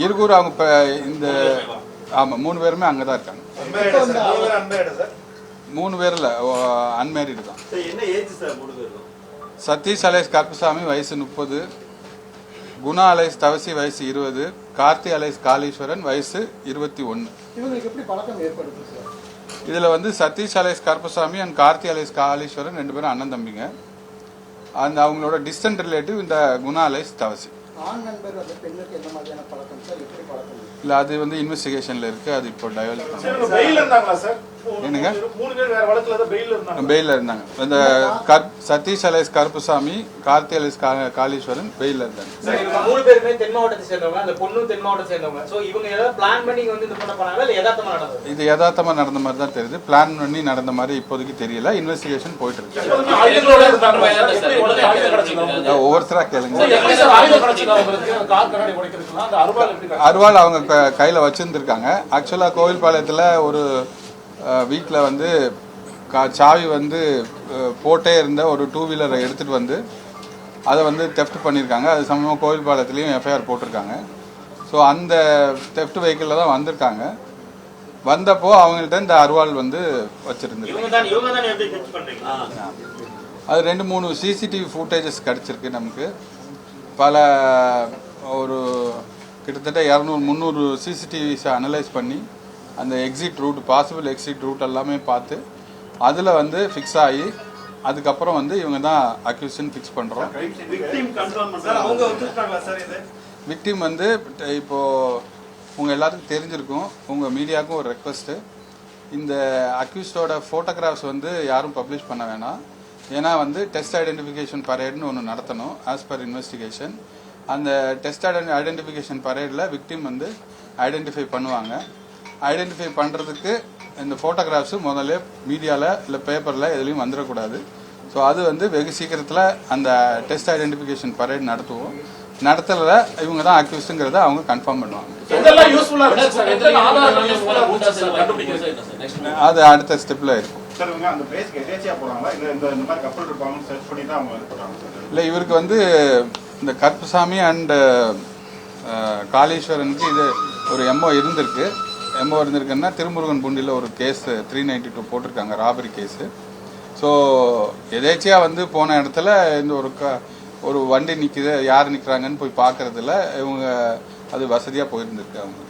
இருகூர் அவங்க இப்போ இந்த ஆமாம் 3 பேருமே அங்கே தான் இருக்காங்க. 3 பேரில் அன்மேரிடு தான். சதீஷ் அலைஸ் கருப்பசாமி வயசு 30, குணா அலைஸ் தவசி வயசு 20, கார்த்தி அலைஸ் காளீஸ்வரன் வயசு 21. இதில் வந்து Sathish alias Karuppasamy and Karthi alias Kaleeswaran 2 பேரும் அண்ணன் தம்பிங்க. அந்த அவங்களோட டிஸ்டன்ட் ரிலேட்டிவ் இந்த குணா அலைஸ் தவசி. இல்ல அது வந்து இன்வெஸ்டிகேஷன்ல இருக்கு. அது இப்போ டெவலப் என்னங்க பெயில இருந்தாங்க. இந்த சதீஷ் அலைஸ் கருப்புசாமி, கார்த்தி அலைஸ் காளீஸ்வரன் பெயில இருந்தாங்க. இது யதார்த்தமா நடந்த மாதிரி தான் தெரியுது. பிளான் பண்ணி நடந்த மாதிரி இப்போதைக்கு தெரியல. இன்வெஸ்டிகேஷன் போயிட்டு இருக்கு. ஒவ்வொருத்தரா கேளுங்க. அருவாள் அவங்க கையில் வச்சுருந்துருக்காங்க. ஆக்சுவலாக கோவில்பாளையத்தில் ஒரு வீட்டில் வந்து சாவி வந்து போட்டே இருந்த ஒரு 2 வீலரை எடுத்துகிட்டு வந்து அதை வந்து தெஃப்ட் பண்ணியிருக்காங்க. அது சம்பந்தமாக கோவில்பாளையத்துலேயும் எஃப்ஐஆர் போட்டிருக்காங்க. ஸோ அந்த தெஃப்ட் வெஹிக்கிளில் தான் வந்திருக்காங்க. வந்தப்போ அவங்கள்ட்ட இந்த அருவாள் வந்து வச்சுருந்துருக்காங்க. அது 2-3 சிசிடிவி ஃபுட்டேஜஸ் கிடச்சிருக்கு நமக்கு. பல ஒரு கிட்டத்தட்ட 200-300 சிசிடிவிஸை அனலைஸ் பண்ணி அந்த exit route, possible exit route எல்லாமே பார்த்து அதில் வந்து ஃபிக்ஸ் ஆகி அதுக்கப்புறம் வந்து இவங்க தான் அக்யூஷன் ஃபிக்ஸ் பண்ணுறோம். விக்டிம் வந்து இப்போது உங்கள் எல்லாத்துக்கும் தெரிஞ்சிருக்கும், உங்கள் மீடியாவுக்கும் ஒரு ரெக்வஸ்ட்டு, இந்த அக்யூஸ்டோட ஃபோட்டோகிராஃப்ஸ் வந்து யாரும் பப்ளிஷ் பண்ண வேணாம். ஏன்னா வந்து டெஸ்ட் ஐடென்டிஃபிகேஷன் பரேட்னு ஒன்று நடத்தணும் ஆஸ் பர் இன்வெஸ்டிகேஷன். அந்த டெஸ்ட் ஐடென்டிஃபிகேஷன் பரேடில் விக்டிம் வந்து ஐடென்டிஃபை பண்ணுவாங்க. ஐடென்டிஃபை பண்ணுறதுக்கு இந்த ஃபோட்டோகிராஃப்ஸு முதல்ல மீடியாவில் இல்லை பேப்பரில் எதுலேயும் வந்துடக்கூடாது. ஸோ அது வந்து வெகு சீக்கிரத்தில் அந்த டெஸ்ட் ஐடென்டிஃபிகேஷன் பரேட் நடத்துவோம். நடத்தல இவங்க தான் அக்யூஸ்டுங்கிறத அவங்க கன்ஃபார்ம் பண்ணுவாங்க. அது அடுத்த ஸ்டெப்பில் இருக்கும். இல்லை இவருக்கு வந்து இந்த கருப்புசாமி அண்ட் காளீஸ்வரனுக்கு இது ஒரு எம்ஓ இருந்திருக்குன்னா திருமுருகன் பூண்டியில் ஒரு கேஸ் 392 போட்டிருக்காங்க, ராபரி கேஸு. ஸோ எதேச்சியாக வந்து போன இடத்துல இந்த ஒரு வண்டி நிற்குது, யார் நிற்கிறாங்கன்னு போய் பார்க்கறதுல இவங்க அது வசதியாக போயிருந்துருக்கு அவங்க.